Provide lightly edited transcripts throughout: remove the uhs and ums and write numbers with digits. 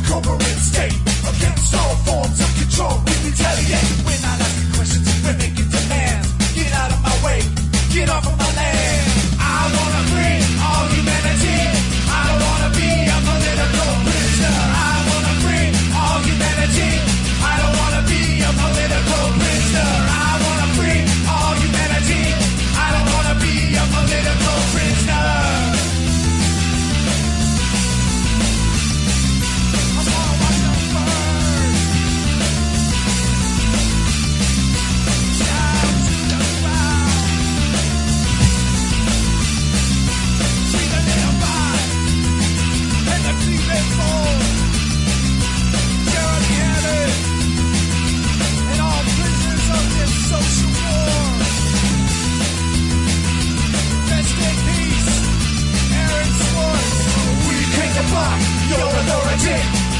corporate state. Against all forms of control, we retaliate. We're not asking questions, we're making demands. Get out of my way, get off of my land. I wanna free all humanity. I don't wanna be a political prisoner. I wanna free all humanity. I don't wanna be a political prisoner. I wanna free all humanity. I don't wanna be a political prisoner. I wanna watch them burn. Down to the ground. See the little fight and the Cleveland Bowl. Jeremy Abbott and all prisoners of this social war. Rest in peace, Aaron Swartz. We came to block your authority.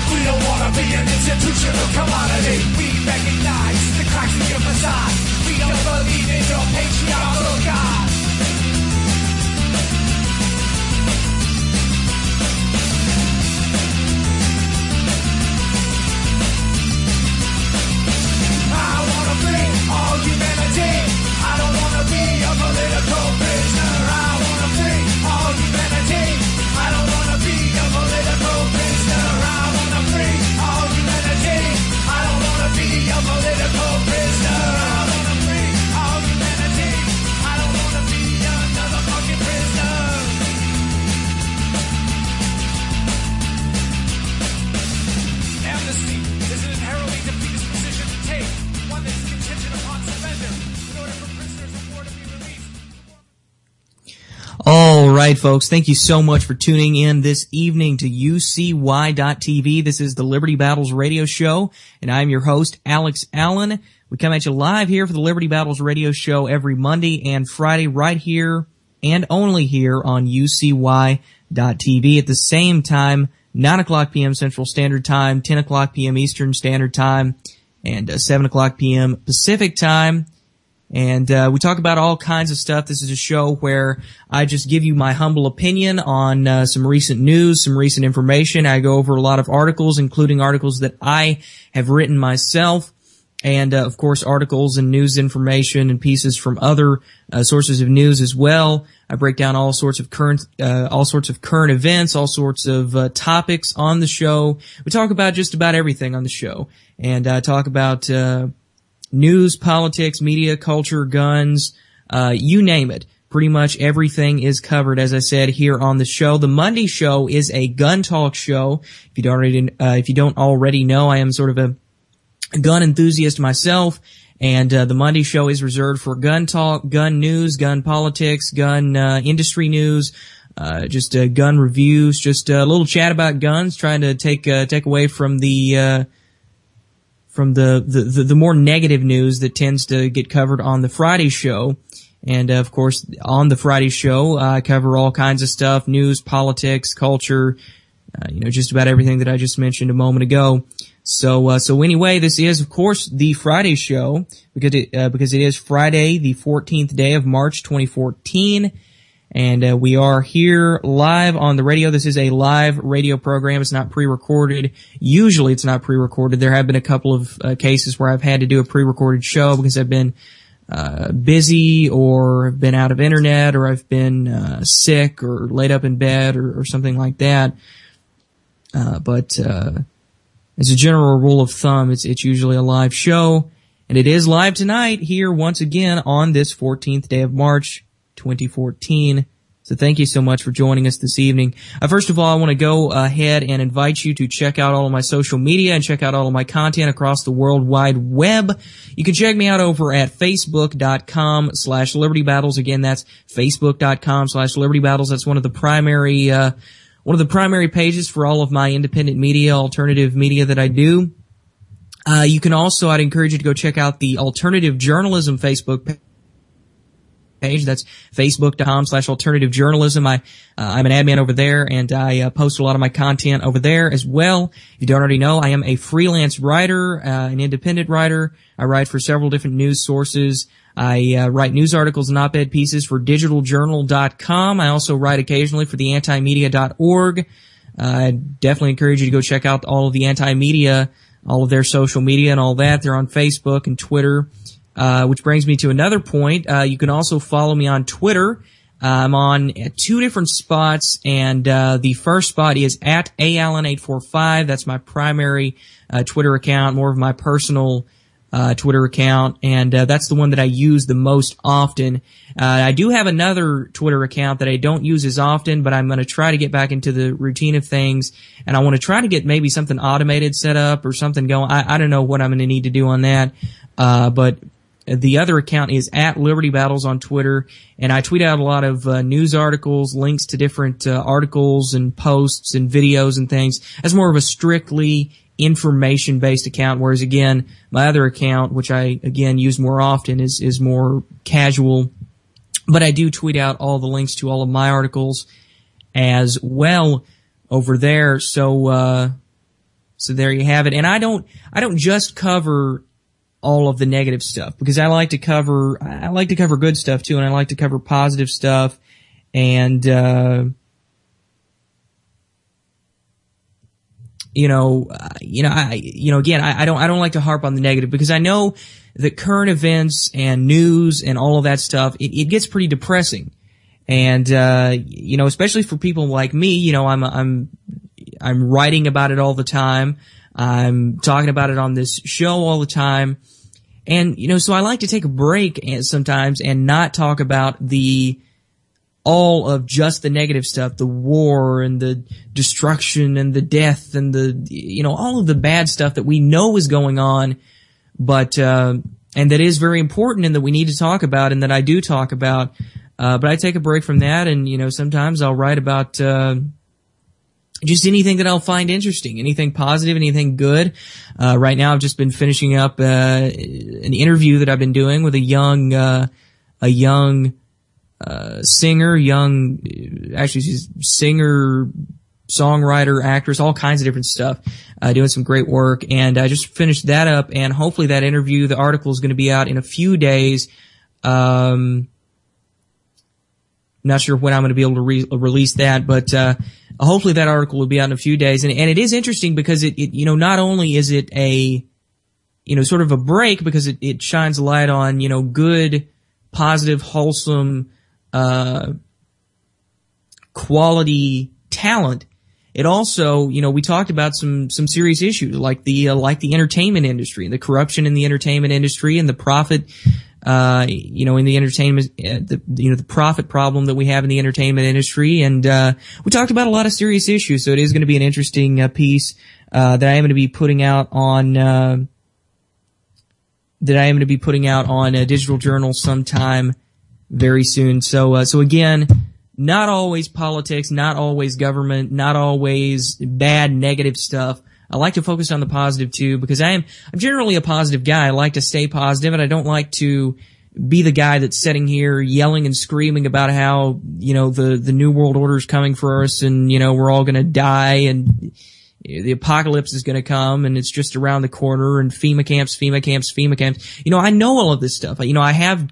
We don't want to be an institutional commodity. We recognize the cracks in your facade. We don't believe in your patriarchal God. I wanna free all humanity. I don't wanna be a political prisoner. I wanna free all humanity. I don't wanna be a political prisoner. I wanna free all humanity. I don't wanna be a political prisoner. I wanna free all humanity. I don't wanna be another fucking prisoner. Amnesty is an inherently defeatist position to take, one that is contingent upon surrender in order for prisoners of war to be released. All right, folks. Thank you so much for tuning in this evening to UCY.TV. This is the Liberty Battles Radio Show, and I'm your host, Alex Allen. We come at you live here for the Liberty Battles Radio Show every Monday and Friday right here and only here on UCY.TV at the same time, 9 o'clock p.m. Central Standard Time, 10 o'clock p.m. Eastern Standard Time, and 7 o'clock p.m. Pacific Time. And we talk about all kinds of stuff. This is a show where I just give you my humble opinion on some recent news, some recent information. I go over a lot of articles, including articles that I have written myself, and of course articles and news information and pieces from other sources of news as well. I break down all sorts of current events, all sorts of topics on the show. We talk about just about everything on the show, and talk about news, politics, media, culture, guns, you name it. Pretty much everything is covered, as I said, here on the show. The Monday show is a gun talk show. If you don't already know, I am sort of a gun enthusiast myself, and the Monday show is reserved for gun talk, gun news, gun politics, gun industry news, just gun reviews, just a little chat about guns, trying to take away from the more negative news that tends to get covered on the Friday show. And of course, on the Friday show, I cover all kinds of stuff: news, politics, culture, just about everything that I just mentioned a moment ago. So anyway, this is, of course, the Friday show because it is Friday, the 14th day of March, 2014. And we are here live on the radio. This is a live radio program. It's not pre-recorded. Usually it's not pre-recorded. There have been a couple of cases where I've had to do a pre-recorded show because I've been busy, or have been out of internet, or I've been sick, or laid up in bed, or something like that. But as a general rule of thumb, it's usually a live show. And it is live tonight here once again on this 14th day of March, 2014. So thank you so much for joining us this evening. First of all, I want to go ahead and invite you to check out all of my social media and check out all of my content across the World Wide Web. You can check me out over at Facebook.com/Liberty Battles. Again, that's Facebook.com/Liberty Battles. That's one of the primary pages for all of my independent media, alternative media that I do. You can also, I'd encourage you to go check out the Alternative Journalism Facebook page. That's Facebook.com/Alternative Journalism. I'm an admin over there, and I post a lot of my content over there as well. If you don't already know, I am a freelance writer, an independent writer. I write for several different news sources. I write news articles and op-ed pieces for digitaljournal.com. I also write occasionally for the antimedia.org. I definitely encourage you to go check out all of the Anti-Media, all of their social media and all that. They're on Facebook and Twitter, which brings me to another point. You can also follow me on Twitter. I'm on 2 different spots, and the first spot is at @ALlen845. That's my primary Twitter account, more of my personal Twitter account, and that's the one that I use the most often. I do have another Twitter account that I don't use as often, but I'm going to try to get back into the routine of things, and I want to try to get maybe something automated set up or something going. I don't know what I'm going to need to do on that, but the other account is at Liberty Battles on Twitter, and I tweet out a lot of news articles, links to different articles and posts and videos and things. That's more of a strictly information-based account, whereas again, my other account, which I again use more often, is more casual. But I do tweet out all the links to all of my articles as well over there. So there you have it. And I don't just cover all of the negative stuff, because I like to cover good stuff too, and I like to cover positive stuff. And again, I don't like to harp on the negative, because I know that current events and news and all of that stuff, it gets pretty depressing. And especially for people like me, I'm writing about it all the time. I'm talking about it on this show all the time. And, so I like to take a break sometimes and not talk about all of just the negative stuff, the war and the destruction and the death and all of the bad stuff that we know is going on, but, and that is very important and that we need to talk about and that I do talk about. But I take a break from that, and, sometimes I'll write about, just anything that I'll find interesting, anything positive, anything good. Right now I've just been finishing up, an interview that I've been doing with a young singer, she's singer, songwriter, actress, all kinds of different stuff, doing some great work. And I just finished that up, and hopefully that interview, the article is going to be out in a few days. Not sure when I'm going to be able to release that, but, hopefully that article will be out in a few days. And it is interesting because it not only is it a, sort of a break, because it shines a light on, good, positive, wholesome, quality talent. It also, we talked about some serious issues like the entertainment industry, the corruption in the entertainment industry, and the profit, in the entertainment, the profit problem that we have in the entertainment industry. And, we talked about a lot of serious issues. So it is going to be an interesting, piece, that I am going to be putting out on, Digital Journal sometime very soon. So again, not always politics, not always government, not always bad, negative stuff. I like to focus on the positive too, because I'm generally a positive guy. I like to stay positive, and I don't like to be the guy that's sitting here yelling and screaming about how, the New World Order is coming for us, and, we're all gonna die, and the apocalypse is gonna come, and it's just around the corner, and FEMA camps. I know all of this stuff. I have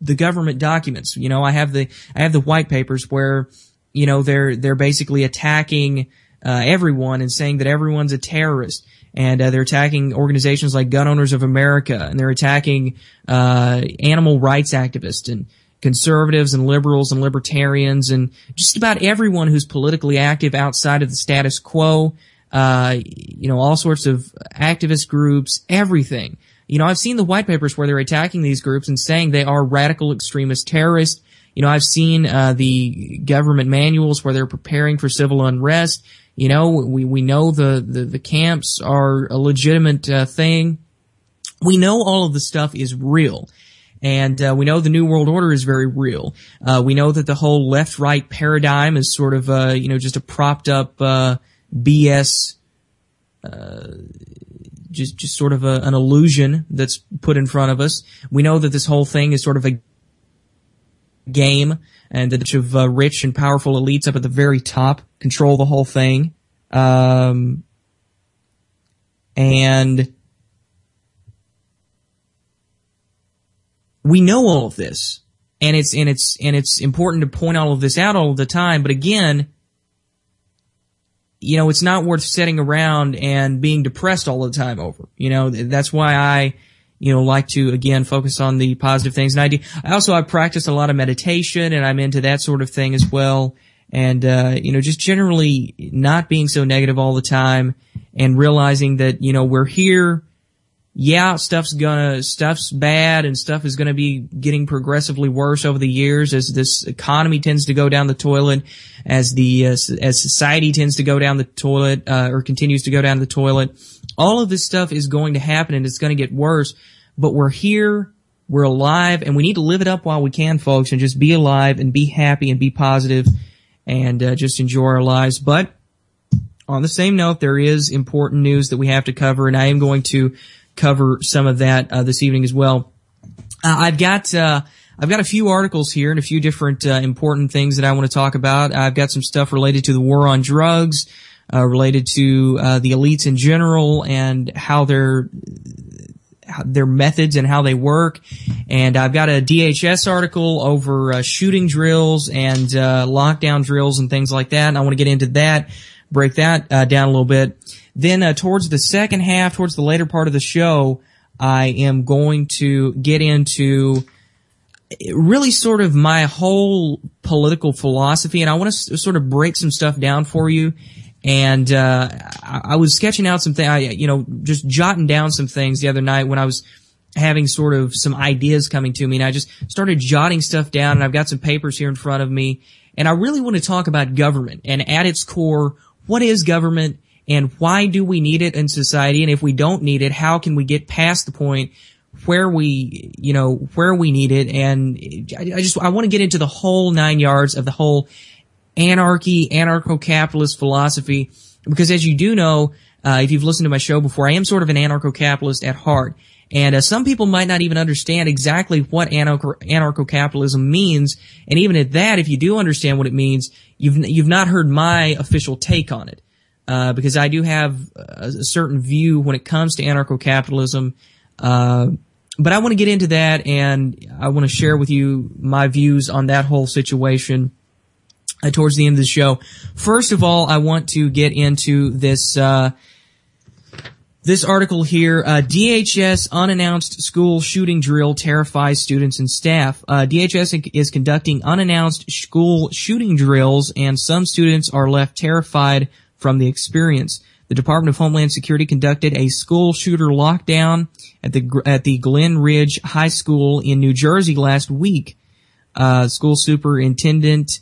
the government documents. I have the white papers where, they're basically attacking everyone and saying that everyone's a terrorist, and they're attacking organizations like Gun Owners of America, and they're attacking animal rights activists and conservatives and liberals and libertarians and just about everyone who's politically active outside of the status quo. All sorts of activist groups, everything. I've seen the white papers where they're attacking these groups and saying they are radical extremist terrorists. I've seen the government manuals where they're preparing for civil unrest. We know the camps are a legitimate thing. We know all of the stuff is real. And we know the New World Order is very real. We know that the whole left-right paradigm is sort of just a propped up BS, just sort of an illusion that's put in front of us. We know that this whole thing is sort of a game, and that a bunch of rich and powerful elites up at the very top control the whole thing. And we know all of this, and it's important to point all of this out all of the time. But again, it's not worth sitting around and being depressed all the time over. That's why I, like to, again, focus on the positive things. And I practice a lot of meditation, and I'm into that sort of thing as well. And, just generally not being so negative all the time and realizing that, we're here. Yeah, stuff's bad and stuff is gonna be getting progressively worse over the years as this economy tends to go down the toilet, as society tends to go down the toilet, or continues to go down the toilet. All of this stuff is going to happen and it's gonna get worse, but we're here, we're alive, and we need to live it up while we can, folks, and just be alive and be happy and be positive and, just enjoy our lives. But on the same note, there is important news that we have to cover, and I am going to cover some of that this evening as well. I've got a few articles here and a few different important things that I want to talk about. I've got some stuff related to the war on drugs, related to the elites in general and how their methods and how they work. And I've got a DHS article over shooting drills and lockdown drills and things like that. And I want to get into that, break that down a little bit. Then towards the second half, towards the later part of the show, I am going to get into really sort of my whole political philosophy, and I want to sort of break some stuff down for you. And I was sketching out some things, just jotting down some things the other night when I was having sort of some ideas coming to me, and I just started jotting stuff down, and I've got some papers here in front of me, and I really want to talk about government, and at its core, what is government? And why do we need it in society? And if we don't need it, how can we get past the point where we need it? And I want to get into the whole 9 yards of the whole anarcho-capitalist philosophy, because as you do know, if you've listened to my show before, I am sort of an anarcho-capitalist at heart. And some people might not even understand exactly what anarcho-capitalism means. And even at that, if you do understand what it means, you've not heard my official take on it. Because I do have a certain view when it comes to anarcho-capitalism. But I want to get into that, and I want to share with you my views on that whole situation towards the end of the show. First of all, I want to get into this article here. DHS unannounced school shooting drill terrifies students and staff. DHS is conducting unannounced school shooting drills, and some students are left terrified from the experience. The Department of Homeland Security conducted a school shooter lockdown at the Glen Ridge High School in New Jersey last week. School superintendent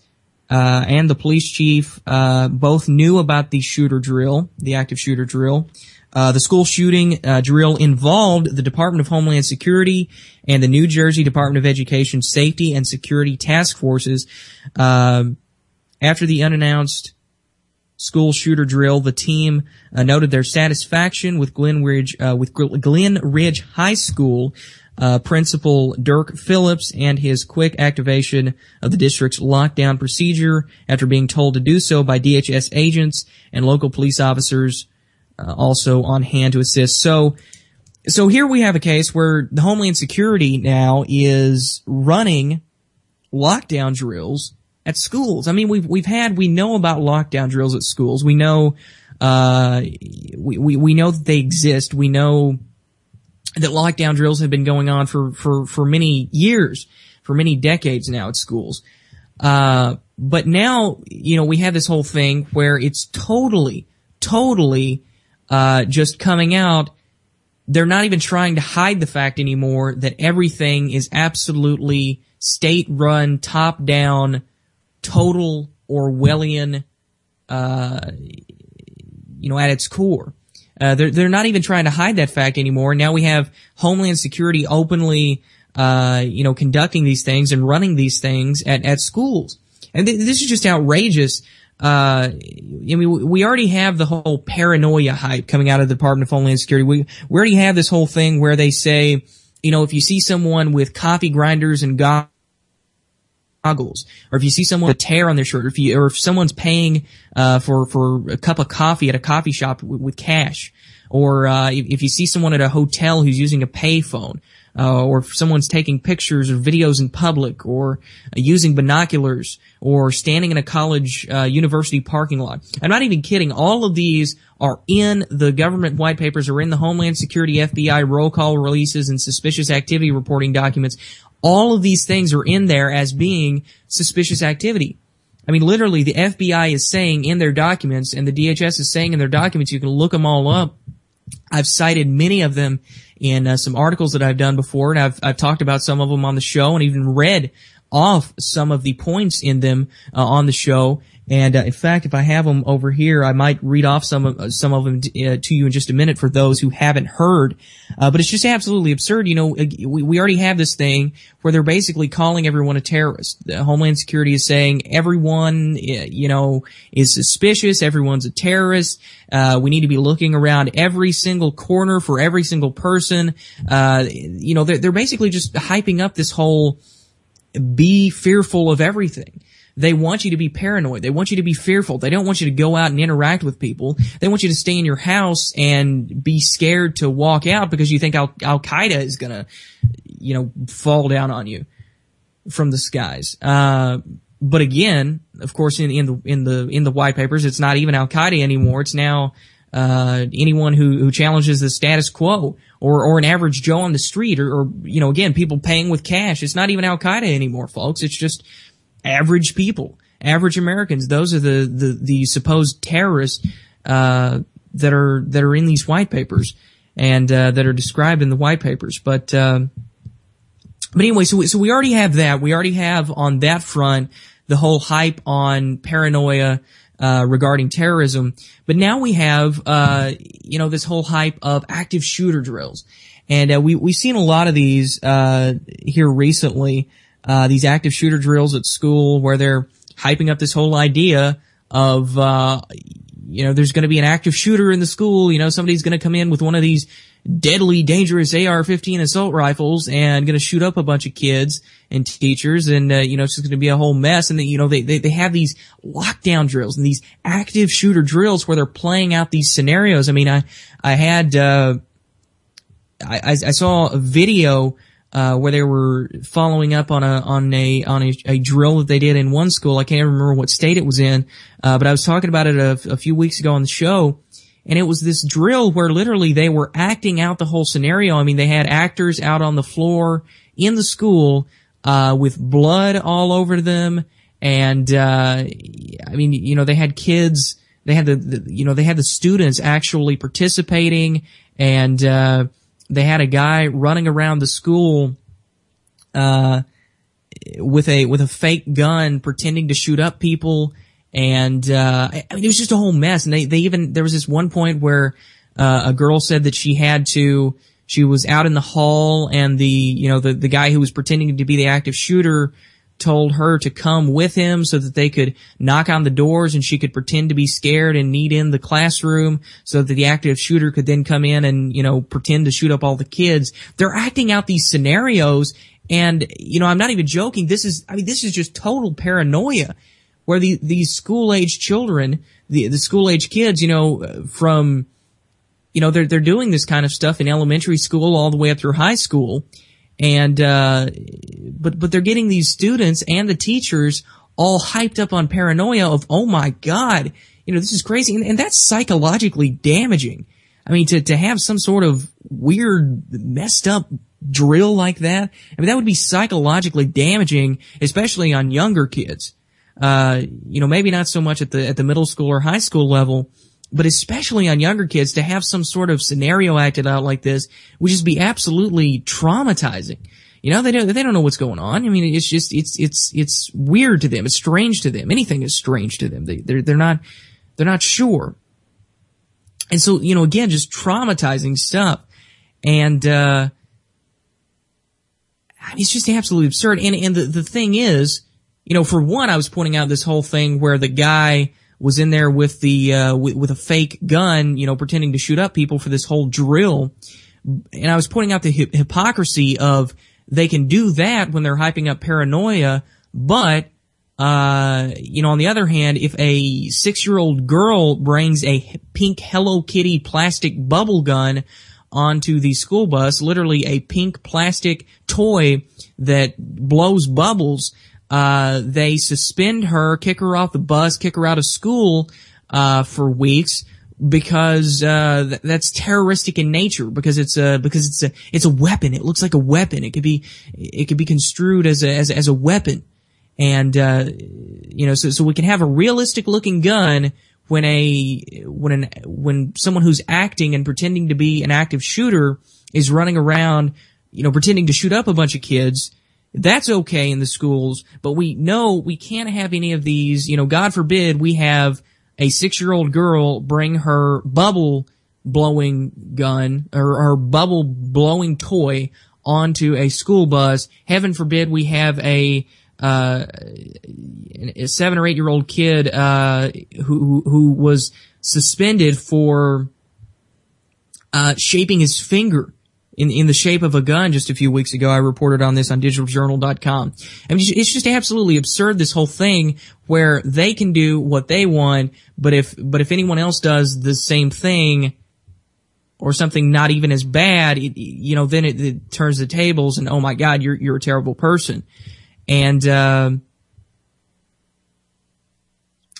and the police chief both knew about the shooter drill, the active shooter drill. The school shooting drill involved the Department of Homeland Security and the New Jersey Department of Education Safety and Security Task Forces. After the unannounced school shooter drill, the team noted their satisfaction with Glen Ridge High School Principal Dirk Phillips and his quick activation of the district's lockdown procedure after being told to do so by DHS agents and local police officers also on hand to assist. So here we have a case where the Homeland Security now is running lockdown drills at schools. I mean, we know about lockdown drills at schools. We know, we know that they exist. We know that lockdown drills have been going on for many years, for many decades now at schools. But now, we have this whole thing where it's totally, just coming out. They're not even trying to hide the fact anymore that everything is absolutely state-run, top-down, total Orwellian, at its core. They're not even trying to hide that fact anymore. Now we have Homeland Security openly, conducting these things and running these things at schools. And this is just outrageous. We already have the whole paranoia hype coming out of the Department of Homeland Security. We already have this whole thing where they say, if you see someone with coffee grinders and goggles, or if you see someone with a tear on their shirt, or if someone's paying for a cup of coffee at a coffee shop with cash, or if you see someone at a hotel who's using a payphone, or if someone's taking pictures or videos in public, or using binoculars, or standing in a college, university parking lot. I'm not even kidding. All of these are in the government white papers, or in the Homeland Security, FBI roll call releases and suspicious activity reporting documents. All of these things are in there as being suspicious activity. I mean, literally, the FBI is saying in their documents, and the DHS is saying in their documents, you can look them all up. I've cited many of them in some articles that I've done before, and I've talked about some of them on the show, and even read off some of the points in them on the show. And in fact, if I have them over here, I might read off some of them to you in just a minute for those who haven't heard. But it's just absolutely absurd. You know, we already have this thing where they're basically calling everyone a terrorist. The Homeland Security is saying everyone, you know, is suspicious. Everyone's a terrorist. We need to be looking around every single corner for every single person. You know, they're basically just hyping up this whole be fearful of everything. They want you to be paranoid. They want you to be fearful. They don't want you to go out and interact with people. They want you to stay in your house and be scared to walk out because you think Al-Qaeda is gonna, you know, fall down on you from the skies. But again, of course, in the white papers, it's not even Al-Qaeda anymore. It's now, anyone who challenges the status quo, or an average Joe on the street, or, you know, again, people paying with cash. It's not even Al-Qaeda anymore, folks. It's just average people, average Americans. Those are the supposed terrorists, that are in these white papers, and, that are described in the white papers. But anyway, so we already have that. We already have on that front the whole hype on paranoia, regarding terrorism. But now we have, you know, this whole hype of active shooter drills. And, we've seen a lot of these, here recently. These active shooter drills at school where they're hyping up this whole idea of, you know, there's going to be an active shooter in the school. You know, somebody's going to come in with one of these deadly, dangerous AR-15 assault rifles and going to shoot up a bunch of kids and teachers. And, you know, it's just going to be a whole mess. And, you know, they have these lockdown drills and these active shooter drills where they're playing out these scenarios. I mean, I had, I saw a video where they were following up on a drill that they did in one school. I can't remember what state it was in, but I was talking about it a few weeks ago on the show, and it was this drill where literally they were acting out the whole scenario. I mean, they had actors out on the floor in the school with blood all over them, and I mean, you know, they had kids, they had the students actually participating, and they had a guy running around the school with a fake gun pretending to shoot up people, and I mean, it was just a whole mess. And they even, there was this one point where a girl said that she was out in the hall, and the guy who was pretending to be the active shooter told her to come with him so that they could knock on the doors and she could pretend to be scared and sneak in the classroom so that the active shooter could then come in and, you know, pretend to shoot up all the kids. They're acting out these scenarios, and, you know, I'm not even joking. This is just total paranoia where these school-age children, the school-age kids, you know, from, you know, they're doing this kind of stuff in elementary school all the way up through high school. And, but they're getting these students and the teachers all hyped up on paranoia of, oh my God, you know, this is crazy. And that's psychologically damaging. I mean, to have some sort of weird, messed up drill like that, I mean, that would be psychologically damaging, especially on younger kids. You know, maybe not so much at the middle school or high school level, but especially on younger kids, to have some sort of scenario acted out like this would just be absolutely traumatizing. You know, they don't know what's going on. I mean, it's just, it's weird to them. It's strange to them. Anything is strange to them. They're not sure. And so, you know, again, just traumatizing stuff. And, it's just absolutely absurd. And the thing is, you know, for one, I was pointing out this whole thing where the guy was in there with with a fake gun, you know, pretending to shoot up people for this whole drill. And I was pointing out the hypocrisy of, they can do that when they're hyping up paranoia, but on the other hand, if a 6-year-old girl brings a pink Hello Kitty plastic bubble gun onto the school bus, literally a pink plastic toy that blows bubbles, they suspend her, kick her off the bus, kick her out of school, for weeks, because, that's terroristic in nature, because it's a weapon. It looks like a weapon. It could be construed as a weapon. And, so we can have a realistic looking gun when someone who's acting and pretending to be an active shooter is running around, pretending to shoot up a bunch of kids. That's okay in the schools, but we know we can't have any of these, God forbid we have a 6-year-old girl bring her bubble blowing gun or her bubble blowing toy onto a school bus. Heaven forbid we have a 7 or 8 year old kid who was suspended for shaping his finger in the shape of a gun just a few weeks ago. I reported on this on digitaljournal.com. I mean, it's just absolutely absurd, this whole thing where they can do what they want, but if anyone else does the same thing or something not even as bad, then it turns the tables and, oh my God, you're a terrible person. And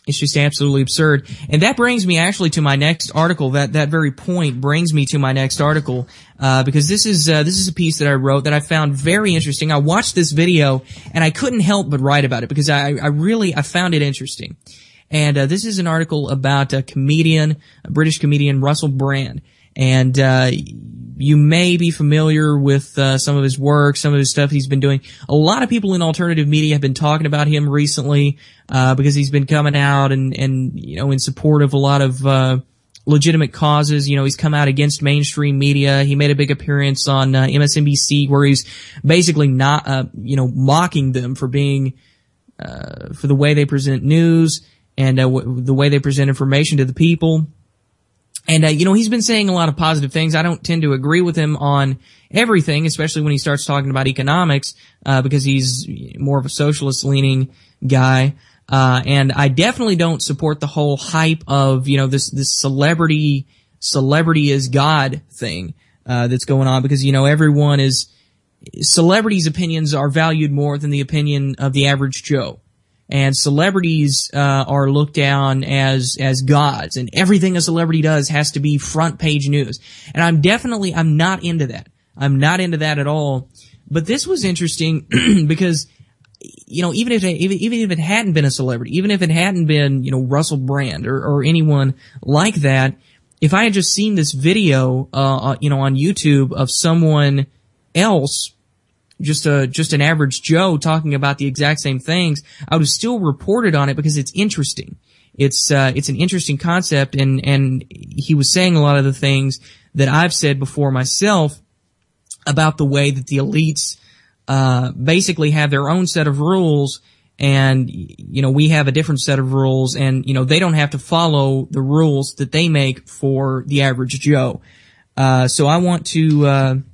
it's just absolutely absurd. And that brings me actually to my next article. That very point brings me to my next article, because this is a piece that I wrote that I found very interesting. I watched this video and I couldn't help but write about it because I found it interesting. And this is an article about a British comedian, Russell Brand. And you may be familiar with some of his work, some of his stuff he's been doing. A lot of people in alternative media have been talking about him recently, because he's been coming out and in support of a lot of legitimate causes. He's come out against mainstream media. He made a big appearance on MSNBC where he's basically not mocking them for being for the way they present news and the way they present information to the people. And, he's been saying a lot of positive things. I don't tend to agree with him on everything, especially when he starts talking about economics, because he's more of a socialist-leaning guy. And I definitely don't support the whole hype of, this celebrity is God thing, that's going on, because, celebrities' opinions are valued more than the opinion of the average Joe. And celebrities are looked down as gods, and everything a celebrity does has to be front page news. And I'm not into that. I'm not into that at all. But this was interesting because, even if it hadn't been a celebrity, even if it hadn't been, Russell Brand or anyone like that, if I had just seen this video, on YouTube of someone else, just an average Joe talking about the exact same things, I would have still reported on it because it's interesting. It's an interesting concept, and he was saying a lot of the things that I've said before myself about the way that the elites, basically have their own set of rules, and, we have a different set of rules, and, they don't have to follow the rules that they make for the average Joe. So I want to,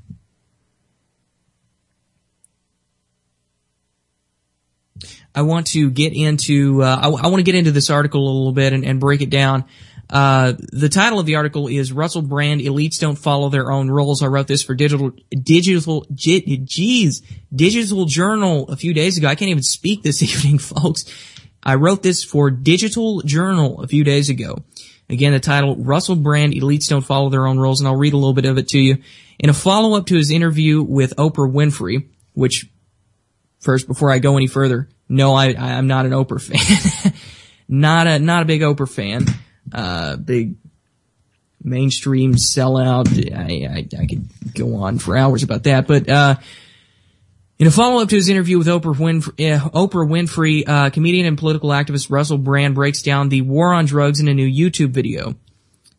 get into this article a little bit and break it down. The title of the article is Russell Brand, Elites Don't Follow Their Own Rules. I wrote this for Digital Journal a few days ago. I can't even speak this evening, folks. I wrote this for Digital Journal a few days ago. Again, the title, Russell Brand, Elites Don't Follow Their Own Rules, and I'll read a little bit of it to you. In a follow-up to his interview with Oprah Winfrey, which, first, before I go any further, no, I'm not an Oprah fan. not a big Oprah fan. Big mainstream sellout. I could go on for hours about that, but, in a follow-up to his interview with Oprah Winfrey, comedian and political activist Russell Brand breaks down the war on drugs in a new YouTube video.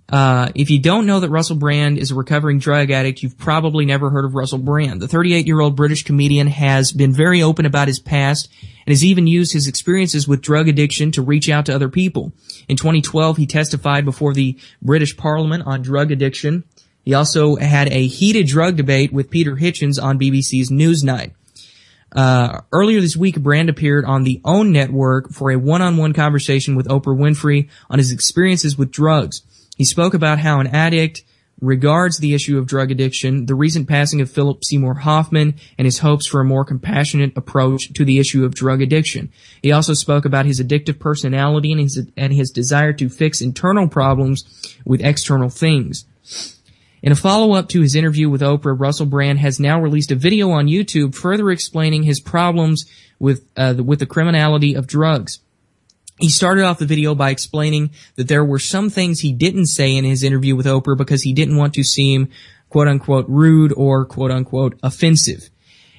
If you don't know that Russell Brand is a recovering drug addict, you've probably never heard of Russell Brand. The 38-year-old British comedian has been very open about his past and has even used his experiences with drug addiction to reach out to other people. In 2012, he testified before the British Parliament on drug addiction. He also had a heated drug debate with Peter Hitchens on BBC's Newsnight. Earlier this week, Brand appeared on the OWN network for a one-on-one conversation with Oprah Winfrey on his experiences with drugs. He spoke about how an addict regards the issue of drug addiction, the recent passing of Philip Seymour Hoffman, and his hopes for a more compassionate approach to the issue of drug addiction. He also spoke about his addictive personality and his desire to fix internal problems with external things. In a follow-up to his interview with Oprah, Russell Brand has now released a video on YouTube further explaining his problems with the criminality of drugs. He started off the video by explaining that there were some things he didn't say in his interview with Oprah because he didn't want to seem quote-unquote rude or quote-unquote offensive.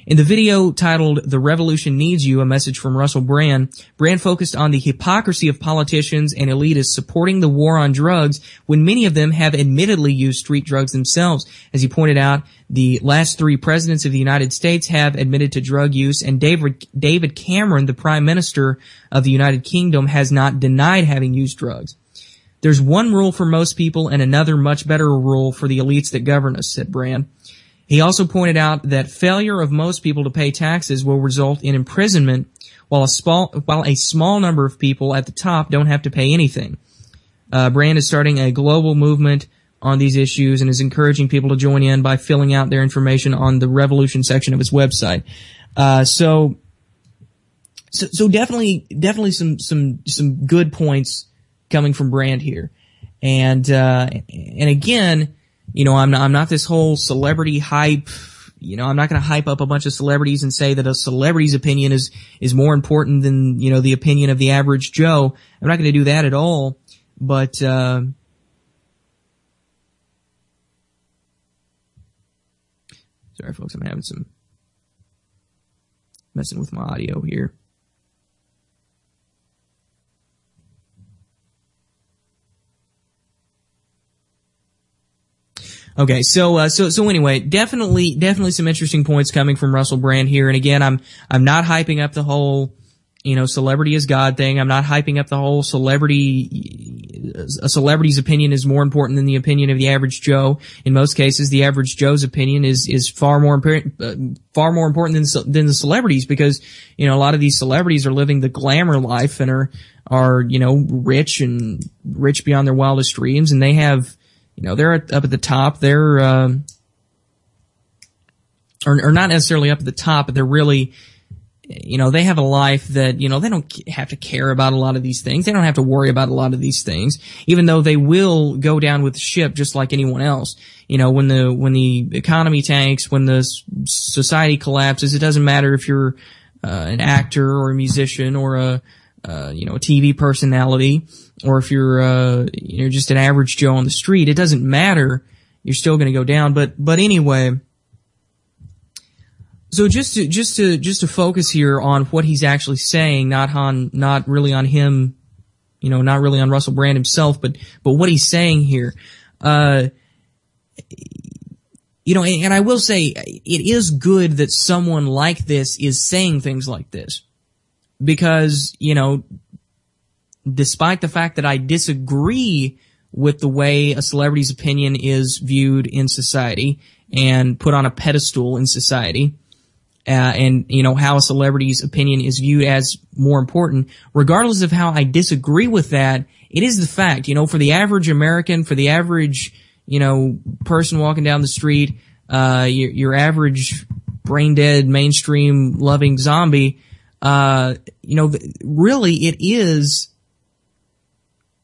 In the video titled "The Revolution Needs You," a message from Russell Brand, Brand focused on the hypocrisy of politicians and elitists supporting the war on drugs when many of them have admittedly used street drugs themselves. As he pointed out, the last 3 presidents of the United States have admitted to drug use, and David Cameron, the Prime Minister of the United Kingdom, has not denied having used drugs. There's one rule for most people and another much better rule for the elites that govern us, said Brand. He also pointed out that failure of most people to pay taxes will result in imprisonment, while a small number of people at the top don't have to pay anything. Brand is starting a global movement on these issues and is encouraging people to join in by filling out their information on the Revolution section of his website. So definitely some good points coming from Brand here. And again, you know, I'm not this whole celebrity hype. You know, I'm not going to hype up a bunch of celebrities and say that a celebrity's opinion is more important than, you know, the opinion of the average Joe. I'm not going to do that at all. But, sorry folks, I'm having some messing with my audio here. Okay, so anyway, definitely some interesting points coming from Russell Brand here. And again, I'm not hyping up the whole, you know, celebrity is God thing. I'm not hyping up the whole a celebrity's opinion is more important than the opinion of the average Joe. In most cases, the average Joe's opinion is far more important than the celebrities, because, you know, a lot of these celebrities are living the glamour life and are, you know, rich beyond their wildest dreams, and they have, you know, they're up at the top. They're, or not necessarily up at the top, but they're really, you know, they have a life that, you know, they don't have to care about a lot of these things. They don't have to worry about a lot of these things, even though they will go down with the ship just like anyone else. You know, when the economy tanks, when the society collapses, it doesn't matter if you're, an actor or a musician or a TV personality, or if you're, just an average Joe on the street. It doesn't matter. You're still going to go down. But anyway, so just to focus here on what he's actually saying, not really on him, you know, not really on Russell Brand himself, but what he's saying here. You know, and I will say it is good that someone like this is saying things like this, because, you know, despite the fact that I disagree with the way a celebrity's opinion is viewed in society and put on a pedestal in society, and, you know, how a celebrity's opinion is viewed as more important, regardless of how I disagree with that, it is the fact, you know, for the average American, for the average, you know, person walking down the street, your average brain-dead, mainstream-loving zombie, you know, really it is,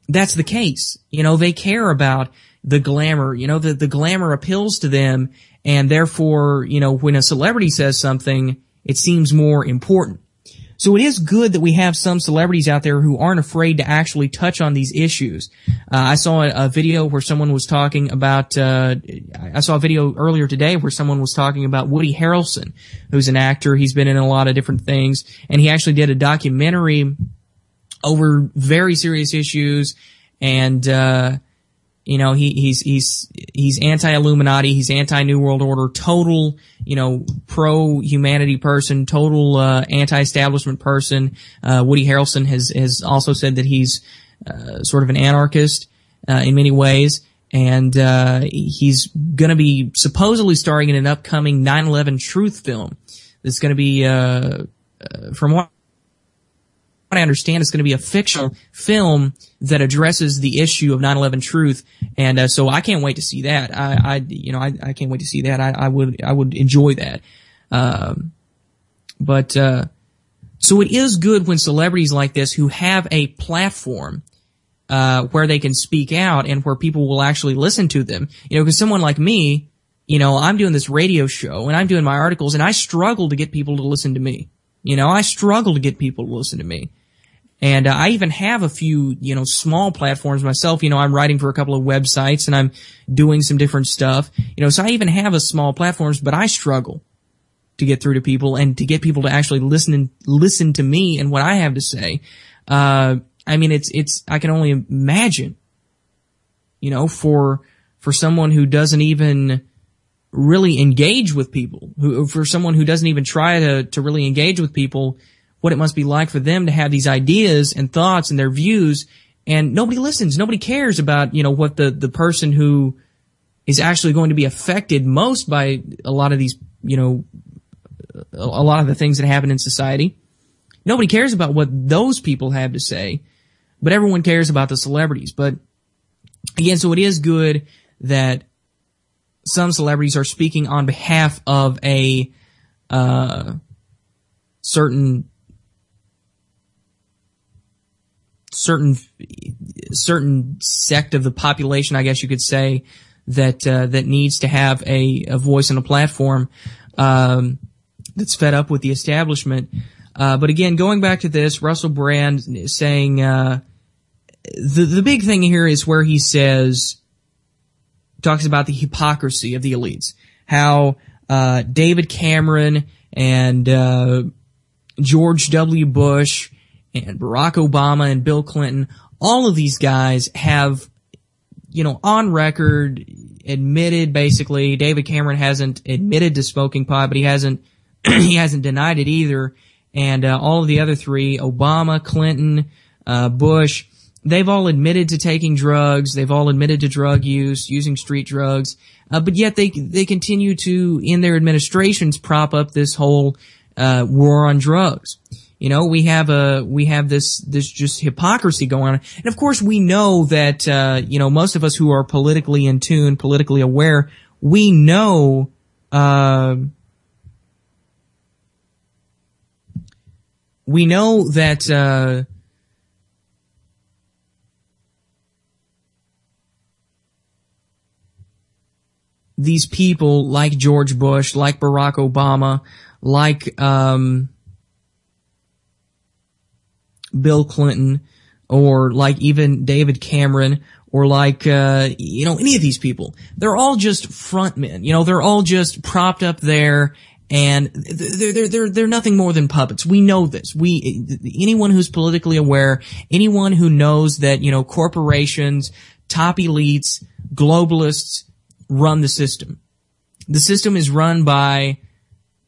that's the case. You know, they care about the glamour, you know, the glamour appeals to them, and therefore, you know, when a celebrity says something, it seems more important. So it is good that we have some celebrities out there who aren't afraid to actually touch on these issues. I saw a video where someone was talking about, I saw a video earlier today where someone was talking about Woody Harrelson, who's an actor. He's been in a lot of different things, and he actually did a documentary over very serious issues, and, you know, he's anti-Illuminati, he's anti-New World Order, total, you know, pro-humanity person, total, anti-establishment person. Woody Harrelson has also said that he's, sort of an anarchist, in many ways, and, he's gonna be supposedly starring in an upcoming 9/11 truth film It's going to be, from what I understand, it's going to be a fictional film that addresses the issue of 9/11 truth, and so I can't wait to see that. I can't wait to see that. I would enjoy that. So it is good when celebrities like this who have a platform where they can speak out and where people will actually listen to them. Because someone like me, I'm doing this radio show and I'm doing my articles and I struggle to get people to listen to me. I struggle to get people to listen to me. And I even have a few, small platforms myself. I'm writing for a couple of websites and I'm doing some different stuff. So I even have a small platforms, but I struggle to get through to people and to get people to actually listen to me and what I have to say. I can only imagine, for someone who doesn't even really engage with people, for someone who doesn't even try to really engage with people, what it must be like for them to have these ideas and thoughts and their views, and nobody listens. Nobody cares about, what the person who is actually going to be affected most by a lot of these, a lot of the things that happen in society. Nobody cares about what those people have to say, but everyone cares about the celebrities. But again, so it is good that some celebrities are speaking on behalf of a certain sect of the population, I guess you could say, that needs to have a voice and a platform that's fed up with the establishment. But again, going back to this, Russell Brand saying the big thing here is where he talks about the hypocrisy of the elites, how David Cameron and George W. Bush and Barack Obama and Bill Clinton, all of these guys have, on record admitted, basically, David Cameron hasn't admitted to smoking pot, but he hasn't denied it either. And all of the other three, Obama, Clinton, Bush, they've all admitted to taking drugs. They've all admitted to drug use, using street drugs. But yet they continue to, in their administrations, prop up this whole war on drugs. We have this just hypocrisy going on. And of course we know that, most of us who are politically in tune, politically aware, we know, that, these people like George Bush, like Barack Obama, like, Bill Clinton, or like even David Cameron, or like, any of these people. They're all just front men. They're all just propped up there, and they're nothing more than puppets. We know this. Anyone who's politically aware, anyone who knows that, corporations, top elites, globalists run the system. The system is run by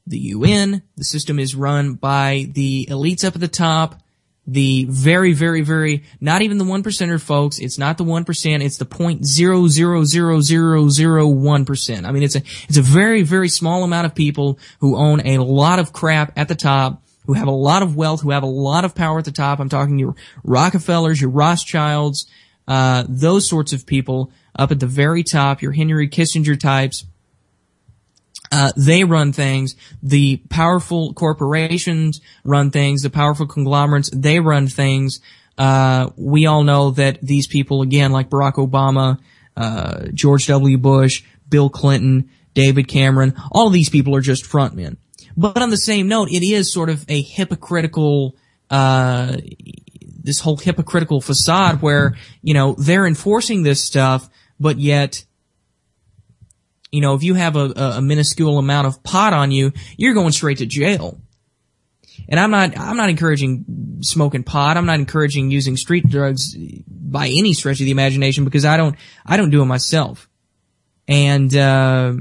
the UN. The system is run by the elites up at the top. The very, very, very, not even the 1%er, folks. It's not the 1%. It's the 0.00001%. I mean, it's a very, very small amount of people who own a lot of crap at the top, who have a lot of wealth, who have a lot of power at the top. I'm talking your Rockefellers, your Rothschilds, those sorts of people up at the very top, your Henry Kissinger types. They run things. The powerful corporations run things. The powerful conglomerates, they run things. We all know that these people, again, like Barack Obama, George W. Bush, Bill Clinton, David Cameron, all of these people are just frontmen. But on the same note, it is sort of a hypocritical, this whole hypocritical facade where, they're enforcing this stuff, but yet, if you have a minuscule amount of pot on you, you're going straight to jail. And I'm not encouraging smoking pot. I'm not encouraging using street drugs by any stretch of the imagination, because I don't do it myself. And, I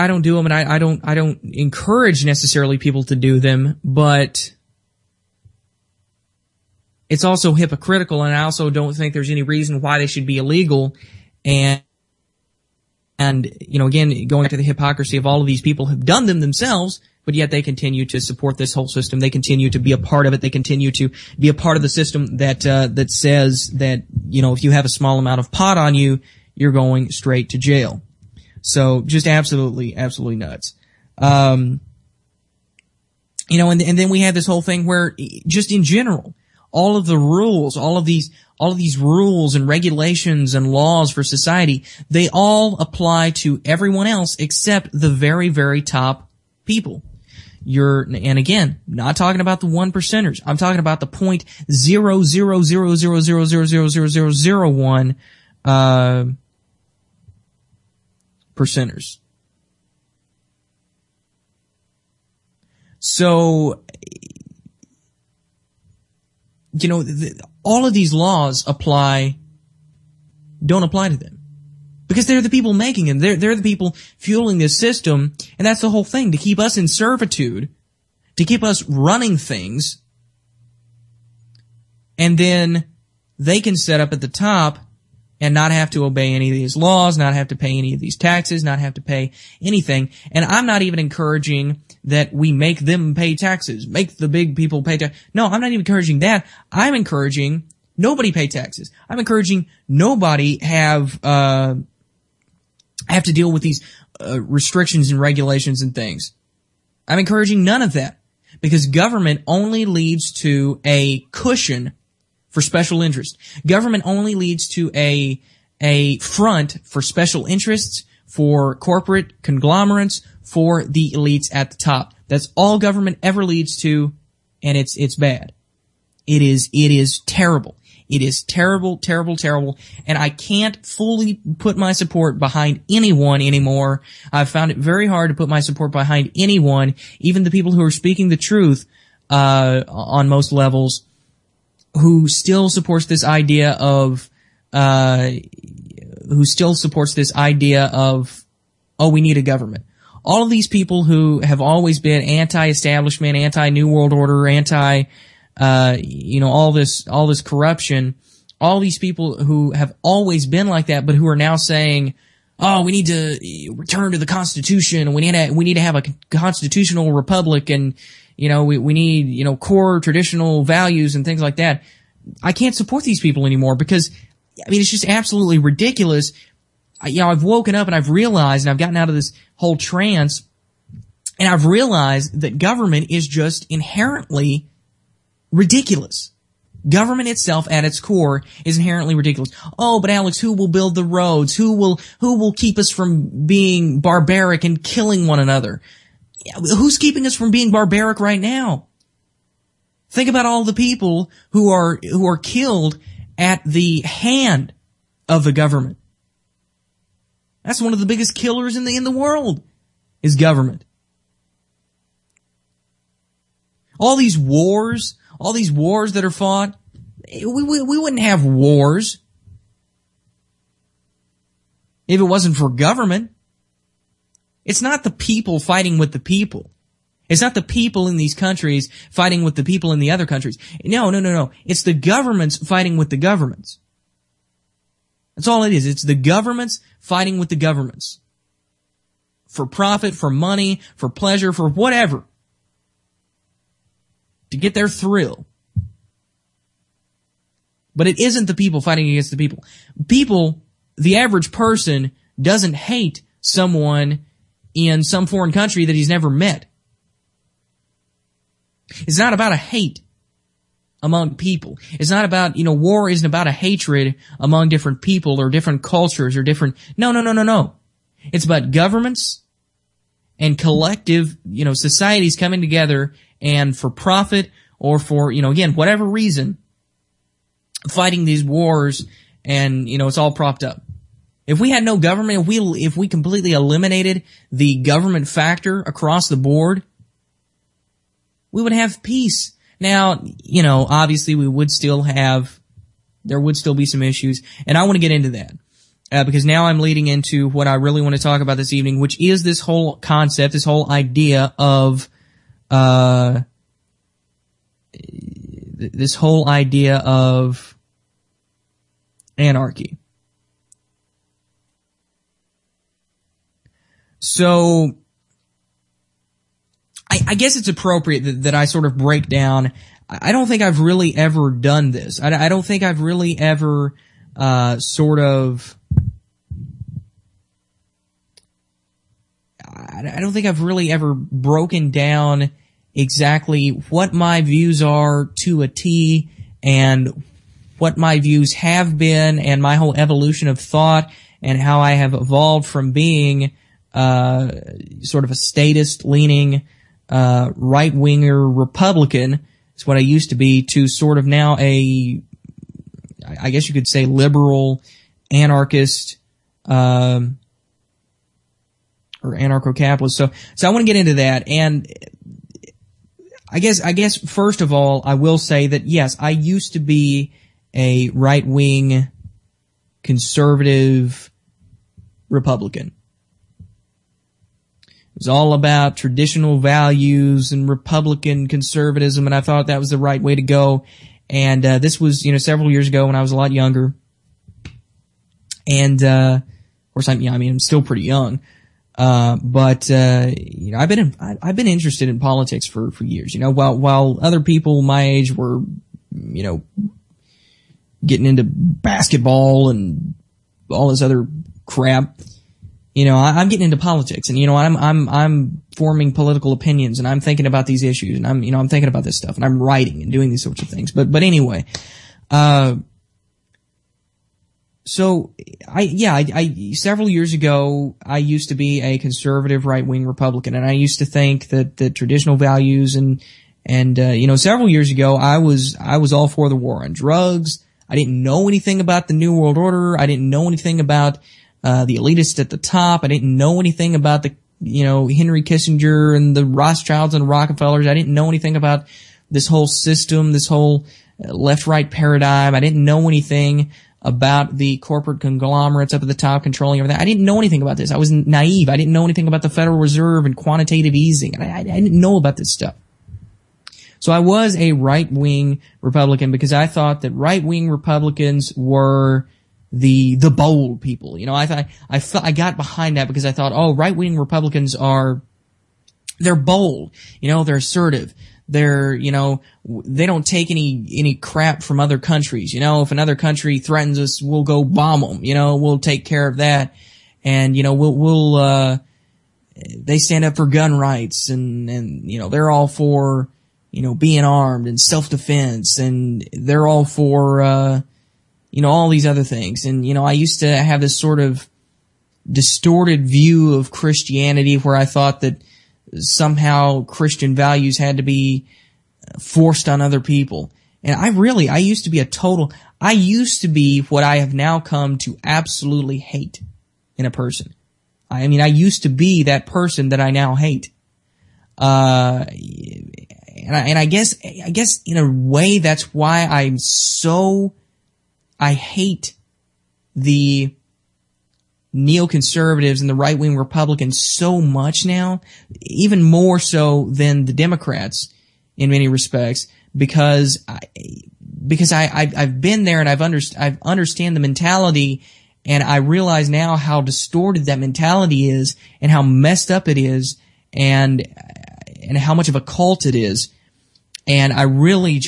don't do them, and I don't encourage necessarily people to do them, but it's also hypocritical, and I also don't think there's any reason why they should be illegal. And again, going back to the hypocrisy of all of these people who've done them themselves, but yet they continue to support this whole system. They continue to be a part of it. They continue to be a part of the system that says that, if you have a small amount of pot on you, you're going straight to jail. So just absolutely, absolutely nuts. And then we have this whole thing where just in general, all of the rules, all of these rules and regulations and laws for society, they all apply to everyone else except the very, very top people. And again, not talking about the 1%ers. I'm talking about the 0.00000000001 percenters. So, all of these laws don't apply to them. Because they're the people making them. They're the people fueling this system, and that's the whole thing, to keep us in servitude, to keep us running things, and then they can set up at the top and not have to obey any of these laws, not have to pay any of these taxes, not have to pay anything. And I'm not even encouraging that we make them pay taxes, make the big people pay taxes. No, I'm not even encouraging that. I'm encouraging nobody pay taxes. I'm encouraging nobody have to deal with these restrictions and regulations and things. I'm encouraging none of that, because government only leads to a cushion for special interest. Government only leads to a front for special interests, for corporate conglomerates, for the elites at the top. That's all government ever leads to, and it's bad. It is terrible. It is terrible, terrible, terrible, and I can't fully put my support behind anyone anymore. I've found it very hard to put my support behind anyone, even the people who are speaking the truth on most levels, who still supports this idea of oh, we need a government. All of these people who have always been anti-establishment, anti-New World Order, all this corruption, all these people who have always been like that, but who are now saying, oh, we need to return to the Constitution, and we need to have a constitutional republic, and, we need, core traditional values and things like that. I can't support these people anymore because, it's just absolutely ridiculous. I've woken up and I've realized, and I've gotten out of this whole trance, and I've realized that government is just inherently ridiculous. Government itself at its core is inherently ridiculous. Oh, but Alex, who will build the roads? Who will keep us from being barbaric and killing one another? Who's keeping us from being barbaric right now? Think about all the people who are killed at the hand of the government. That's one of the biggest killers in the world, is government. All these wars that are fought, we wouldn't have wars if it wasn't for government. It's not the people fighting with the people. It's not the people in these countries fighting with the people in the other countries. No. It's the governments fighting with the governments. That's all it is. It's the governments fighting with the governments. For profit, for money, for pleasure, for whatever. To get their thrill. But it isn't the people fighting against the people. People, the average person, doesn't hate someone in some foreign country that he's never met. It's not about a hate among people. It's not about, war isn't about a hatred among different people or different cultures or different, no. It's about governments and collective, societies coming together and for profit or for, again, whatever reason, fighting these wars, and, it's all propped up. If we had no government, if we completely eliminated the government factor across the board, we would have peace. Now, obviously there would still be some issues, and I want to get into that. Because now I'm leading into what I really want to talk about this evening, which is this whole concept, this whole idea of, this whole idea of anarchy. So, I guess it's appropriate that I sort of break down. I don't think I've really ever done this. I don't think I've really ever, I don't think I've really ever broken down exactly what my views are to a T and what my views have been and my whole evolution of thought and how I have evolved from being sort of a statist-leaning right-winger Republican, is what I used to be, to sort of now I guess you could say liberal anarchist or anarcho-capitalist. So I want to get into that, and I guess first of all I will say that yes, I used to be a right-wing conservative Republican. It was all about traditional values and Republican conservatism, and I thought that was the right way to go. And this was, several years ago when I was a lot younger. And of course, I'm still pretty young. But I've been interested in politics for years. While other people my age were, getting into basketball and all this other crap. I'm getting into politics, and I'm forming political opinions, and I'm thinking about these issues, and I'm thinking about this stuff, and I'm writing and doing these sorts of things. But anyway, so I several years ago I used to be a conservative right-wing Republican, and I used to think that the traditional values and several years ago I was all for the war on drugs. I didn't know anything about the New World Order. I didn't know anything about the elitists at the top. I didn't know anything about the, Henry Kissinger and the Rothschilds and Rockefellers. I didn't know anything about this whole system, this whole left-right paradigm. I didn't know anything about the corporate conglomerates up at the top controlling everything. I didn't know anything about this. I was naive. I didn't know anything about the Federal Reserve and quantitative easing. I didn't know about this stuff. So I was a right-wing Republican because I thought that right-wing Republicans were the bold people. I got behind that because I thought, right-wing Republicans they're bold. They're assertive. They're, they don't take any crap from other countries. If another country threatens us, we'll go bomb them. We'll take care of that. And, they stand up for gun rights and, they're all for, being armed and self-defense, and they're all for, all these other things. And, I used to have this sort of distorted view of Christianity where I thought that somehow Christian values had to be forced on other people. And I used to be what I have now come to absolutely hate in a person. I used to be that person that I now hate. And I guess in a way that's why I hate the neoconservatives and the right-wing Republicans so much now, even more so than the Democrats in many respects, because I've been there and I've understand the mentality, and I realize now how distorted that mentality is and how messed up it is, and how much of a cult it is. And I really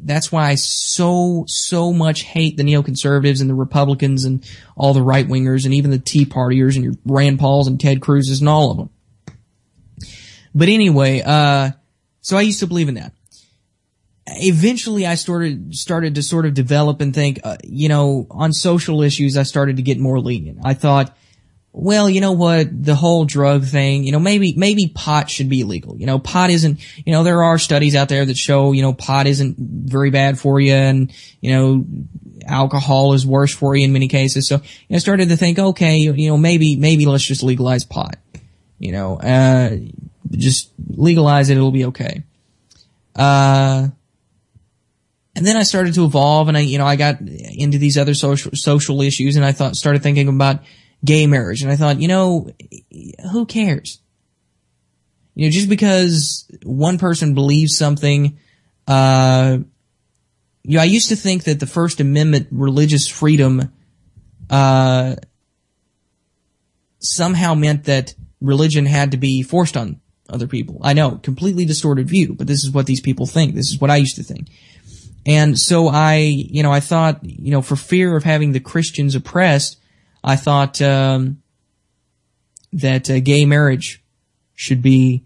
that's why I so much hate the neoconservatives and the Republicans and all the right-wingers and even the Tea Partiers and your Rand Pauls and Ted Cruzes and all of them. But anyway, so I used to believe in that. Eventually I started to sort of develop and think, on social issues I started to get more lenient. I thought, well, you know what, the whole drug thing, maybe pot should be illegal. Pot isn't, there are studies out there that show, pot isn't very bad for you, and, alcohol is worse for you in many cases. So, I started to think, okay, maybe let's just legalize pot. Just legalize it, it'll be okay. And then I started to evolve, and I got into these other social issues, and I started thinking about gay marriage, and I thought, who cares? Just because one person believes something, I used to think that the First Amendment, religious freedom, somehow meant that religion had to be forced on other people. I know, completely distorted view, but this is what these people think. This is what I used to think. And so I thought, for fear of having the Christians oppressed, I thought, that gay marriage should be,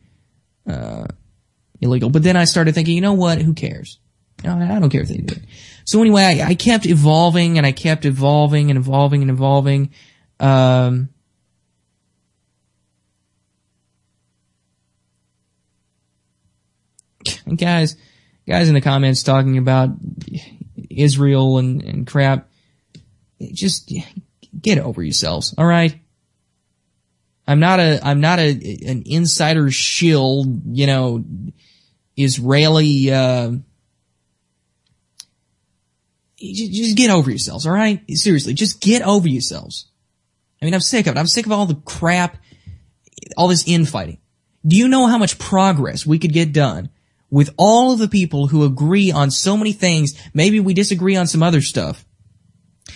illegal. But then I started thinking, you know what? Who cares? I don't care if they do it. So anyway, I kept evolving and I kept evolving and evolving and evolving. And guys in the comments talking about Israel and crap, just get over yourselves, all right? I'm not an insider shill, Israeli, just get over yourselves, all right? Seriously, just get over yourselves. I mean, I'm sick of it. I'm sick of all the crap, all this infighting. Do you know how much progress we could get done with all of the people who agree on so many things? Maybe we disagree on some other stuff,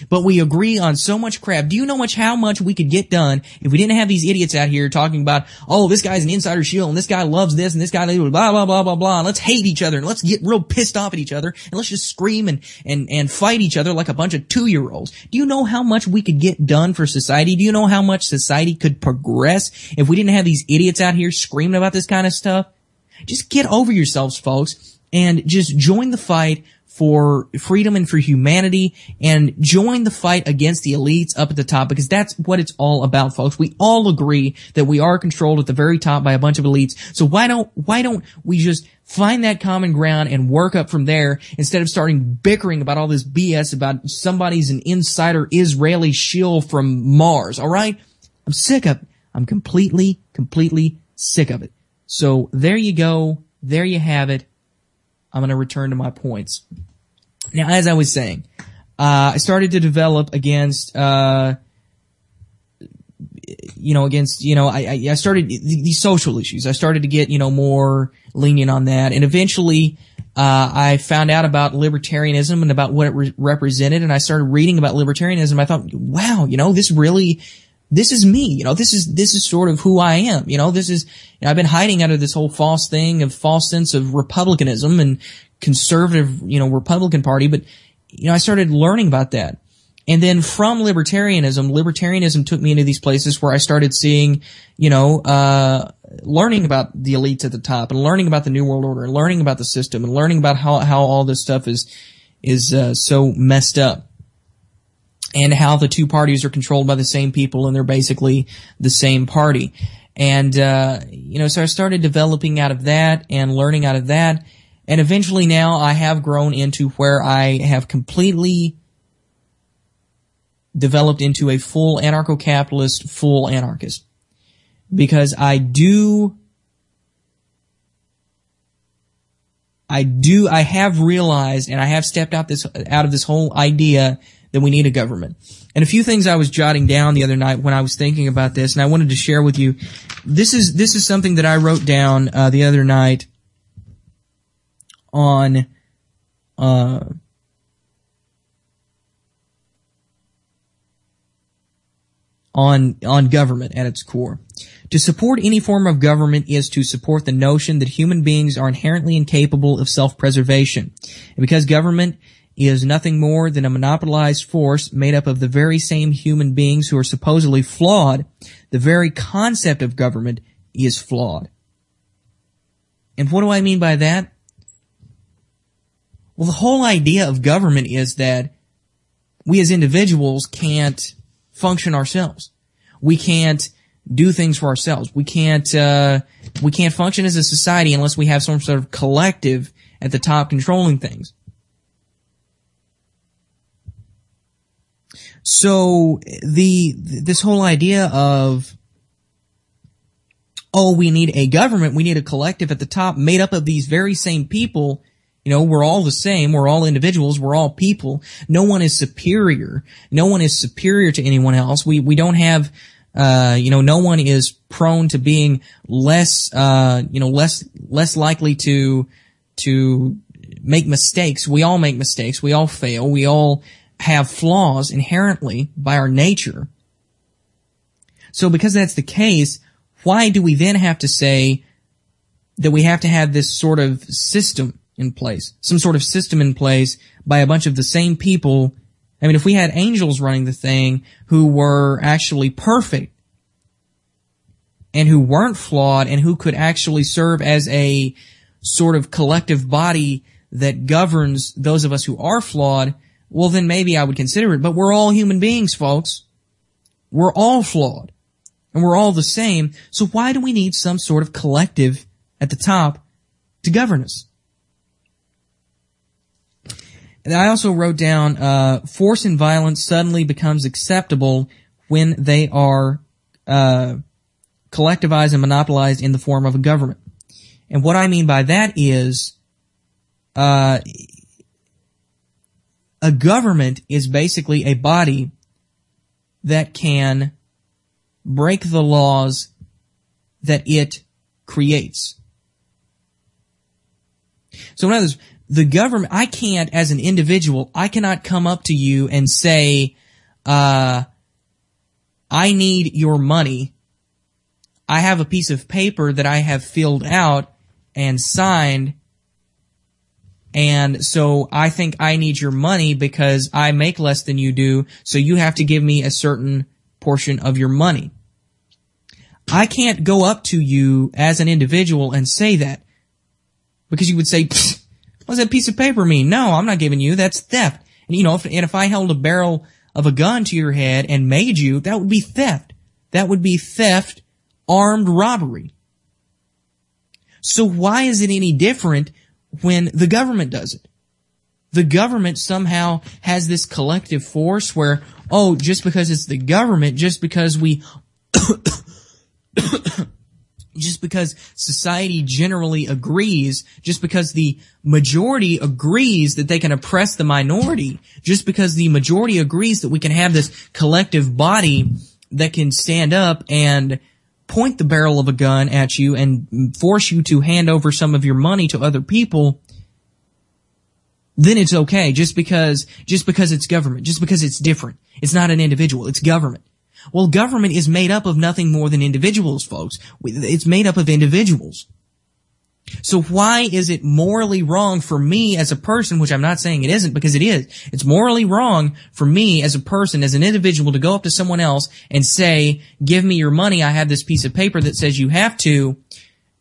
but we agree on so much crap. Do you know how much we could get done if we didn't have these idiots out here talking about, oh, this guy's an insider shield and this guy loves this and this guy blah, blah, blah, blah, blah, and let's hate each other and let's get real pissed off at each other and let's just scream and fight each other like a bunch of 2-year-olds. Do you know how much we could get done for society? Do you know how much society could progress if we didn't have these idiots out here screaming about this kind of stuff? Just get over yourselves, folks, and just join the fight for freedom and for humanity, and join the fight against the elites up at the top, because that's what it's all about, folks. We all agree that we are controlled at the very top by a bunch of elites. So why don't we just find that common ground and work up from there instead of starting bickering about all this BS about somebody's an insider Israeli shill from Mars, all right? I'm sick of it. I'm completely sick of it. So there you go. There you have it. I'm going to return to my points. Now, as I was saying, I started to develop against, I started these social issues. I started to get, more lenient on that. And eventually, I found out about libertarianism and about what it represented. And I started reading about libertarianism. I thought, wow, this is me, this is sort of who I am, I've been hiding out of this whole false sense of republicanism and conservative, Republican Party, but, I started learning about that. And then from libertarianism took me into these places where I started seeing, learning about the elites at the top and learning about the New World Order and learning about the system and learning about how all this stuff is so messed up. And how the two parties are controlled by the same people and they're basically the same party. And, so I started developing out of that and learning out of that. And eventually now I have grown into where I have completely developed into a full anarcho-capitalist, full anarchist. Because I have realized and I have stepped out of this whole idea that we need a government. And a few things I was jotting down the other night when I was thinking about this, and I wanted to share with you. This is something that I wrote down the other night on government at its core. To support any form of government is to support the notion that human beings are inherently incapable of self-preservation. And because government is nothing more than a monopolized force made up of the very same human beings who are supposedly flawed, the very concept of government is flawed. And what do I mean by that? Well, the whole idea of government is that we as individuals can't function ourselves. We can't do things for ourselves. We can't function as a society unless we have some sort of collective at the top controlling things. So this whole idea of, we need a government, we need a collective at the top made up of these very same people. We're all the same, we're all individuals, we're all people. No one is superior. No one is superior to anyone else. We don't have, no one is prone to being less likely to make mistakes. We all make mistakes. We all fail. We all have flaws inherently by our nature. So because that's the case, why do we then have to say that we have to have this sort of system in place, some sort of system in place by a bunch of the same people? I mean, if we had angels running the thing who were actually perfect and who weren't flawed and who could actually serve as a sort of collective body that governs those of us who are flawed, well, then maybe I would consider it. But we're all human beings, folks. We're all flawed. And we're all the same. So why do we need some sort of collective at the top to govern us? And I also wrote down, force and violence suddenly becomes acceptable when they are collectivized and monopolized in the form of a government. And what I mean by that is, a government is basically a body that can break the laws that it creates. So in other words, the government, I can't, as an individual, I cannot come up to you and say, I need your money. I have a piece of paper that I have filled out and signed, and so I think I need your money because I make less than you do, so you have to give me a certain portion of your money. I can't go up to you as an individual and say that, because you would say, what does that piece of paper mean? No, I'm not giving you. That's theft. And you know, if I held a barrel of a gun to your head and made you, that would be theft. That would be theft, armed robbery. So why is it any different when the government does it? The government somehow has this collective force where, oh, just because it's the government, just because we just because society generally agrees, just because the majority agrees that they can oppress the minority, just because the majority agrees that we can have this collective body that can stand up and point the barrel of a gun at you and force you to hand over some of your money to other people, then it's okay, just because it's government, just because it's different. It's not an individual, it's government. Well, government is made up of nothing more than individuals, folks. It's made up of individuals. So why is it morally wrong for me as a person, which I'm not saying it isn't, because it is. It's morally wrong for me as a person, as an individual, to go up to someone else and say, give me your money, I have this piece of paper that says you have to,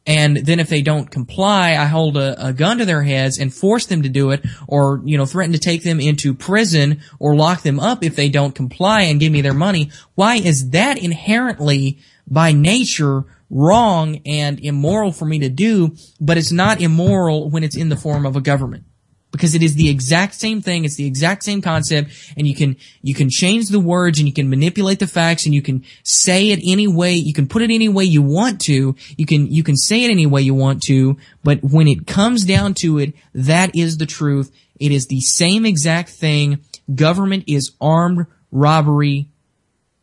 and then if they don't comply, I hold a gun to their heads and force them to do it, or, you know, threaten to take them into prison or lock them up if they don't comply and give me their money. Why is that inherently, by nature, wrong and immoral for me to do, but it's not immoral when it's in the form of a government? Because it is the exact same thing, it's the exact same concept, and you can change the words, and you can manipulate the facts, and you can say it any way, you can put it any way you want to, you can say it any way you want to, but when it comes down to it, that is the truth. It is the same exact thing. Government is armed robbery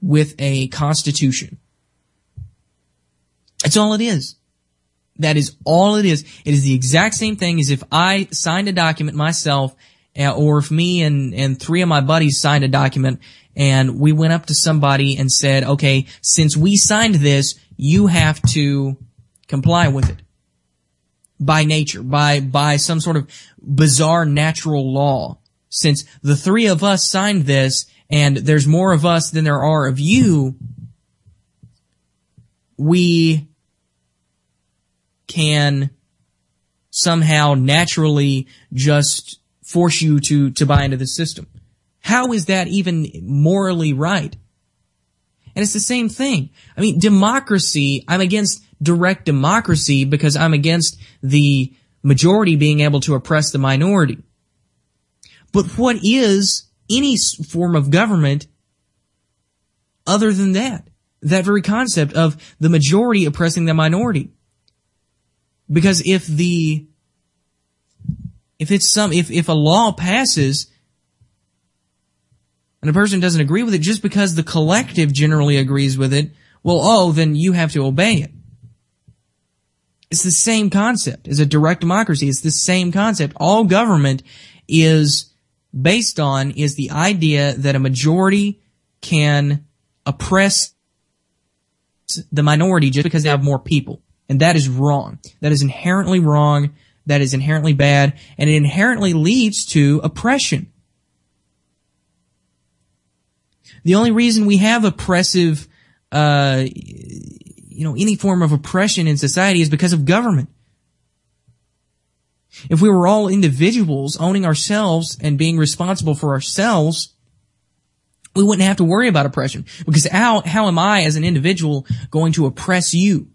with a constitution. That's all it is. That is all it is. It is the exact same thing as if I signed a document myself, or if me and three of my buddies signed a document and we went up to somebody and said, okay, since we signed this, you have to comply with it. By nature, by some sort of bizarre natural law. Since the three of us signed this and there's more of us than there are of you, we can somehow naturally just force you to buy into the system. How is that even morally right? And it's the same thing. I mean, democracy, I'm against direct democracy because I'm against the majority being able to oppress the minority. But what is any form of government other than that? That very concept of the majority oppressing the minority. Because if a law passes and a person doesn't agree with it just because the collective generally agrees with it, well, then you have to obey it. It's the same concept as a direct democracy. It's the same concept. All government is based on is the idea that a majority can oppress the minority just because they have more people. And that is wrong. That is inherently wrong. That is inherently bad. And it inherently leads to oppression. The only reason we have oppressive, any form of oppression in society is because of government. If we were all individuals owning ourselves and being responsible for ourselves, we wouldn't have to worry about oppression. Because how am I as an individual going to oppress you?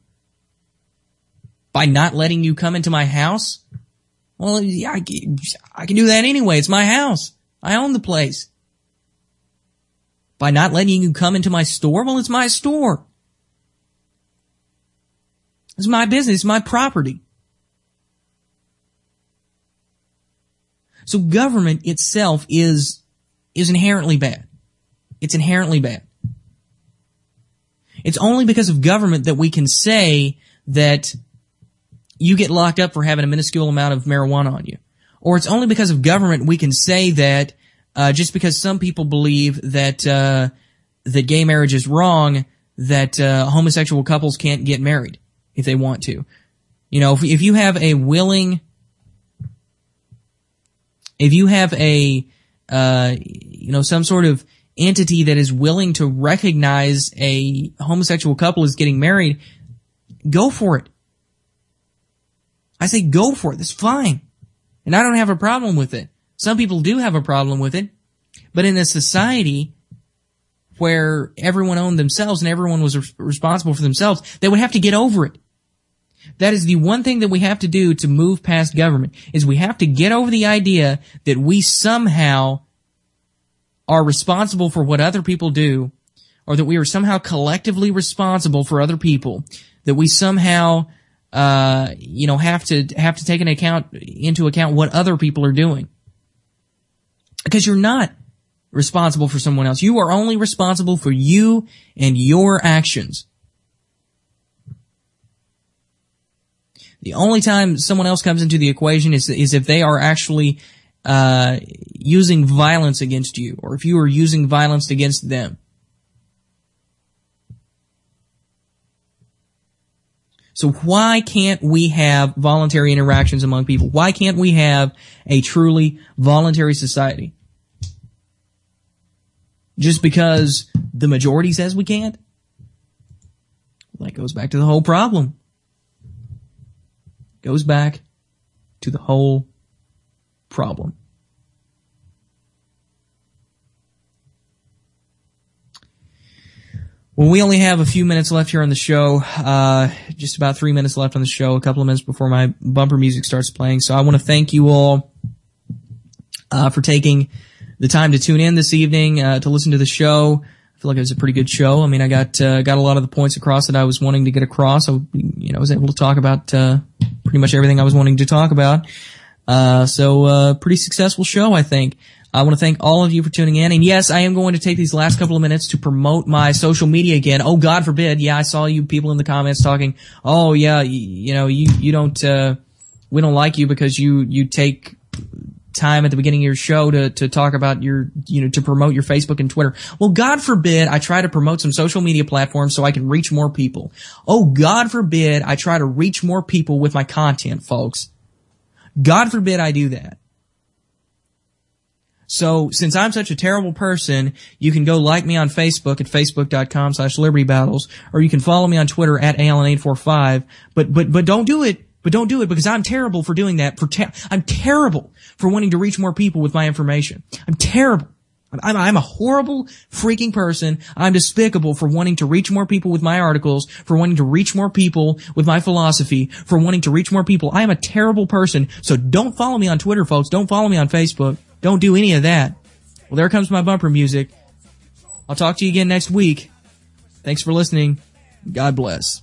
By not letting you come into my house? Well, yeah, I can do that anyway. It's my house. I own the place. By not letting you come into my store? Well, it's my store. It's my business. It's my property. So government itself is inherently bad. It's inherently bad. It's only because of government that we can say that you get locked up for having a minuscule amount of marijuana on you. Or it's only because of government we can say that just because some people believe that that gay marriage is wrong, that homosexual couples can't get married if they want to. You know, if you have a willing, if you have a some sort of entity that is willing to recognize a homosexual couple as getting married, go for it. I say go for it. That's fine. And I don't have a problem with it. Some people do have a problem with it. But in a society where everyone owned themselves and everyone was responsible for themselves, they would have to get over it. That is the one thing that we have to do to move past government, is we have to get over the idea that we somehow are responsible for what other people do, or that we are somehow collectively responsible for other people, that we somehow have to take into account what other people are doing. Because you're not responsible for someone else. You are only responsible for you and your actions. The only time someone else comes into the equation is if they are actually using violence against you, or if you are using violence against them. So why can't we have voluntary interactions among people? Why can't we have a truly voluntary society? Just because the majority says we can't? Well, that goes back to the whole problem. Goes back to the whole problem. Well, we only have a few minutes left here on the show, just about 3 minutes left on the show, a couple of minutes before my bumper music starts playing. So I want to thank you all for taking the time to tune in this evening, to listen to the show. I feel like it was a pretty good show. I mean, I got a lot of the points across that I was wanting to get across. I was able to talk about pretty much everything I was wanting to talk about. So pretty successful show, I think. I want to thank all of you for tuning in. And yes, I am going to take these last couple of minutes to promote my social media again. Oh, God forbid. Yeah, I saw you people in the comments talking, oh, yeah, you don't, we don't like you because you take time at the beginning of your show to talk about to promote your Facebook and Twitter. Well, God forbid I try to promote some social media platforms so I can reach more people. Oh, God forbid I try to reach more people with my content, folks. God forbid I do that. So, since I'm such a terrible person, you can go like me on Facebook at facebook.com/LibertyBattles, or you can follow me on Twitter at Alan845, but don't do it. But don't do it because I'm terrible for doing that. I'm terrible for wanting to reach more people with my information. I'm terrible. I'm a horrible freaking person. I'm despicable for wanting to reach more people with my articles, for wanting to reach more people with my philosophy, for wanting to reach more people. I am a terrible person. So don't follow me on Twitter, folks. Don't follow me on Facebook. Don't do any of that. Well, there comes my bumper music. I'll talk to you again next week. Thanks for listening. God bless.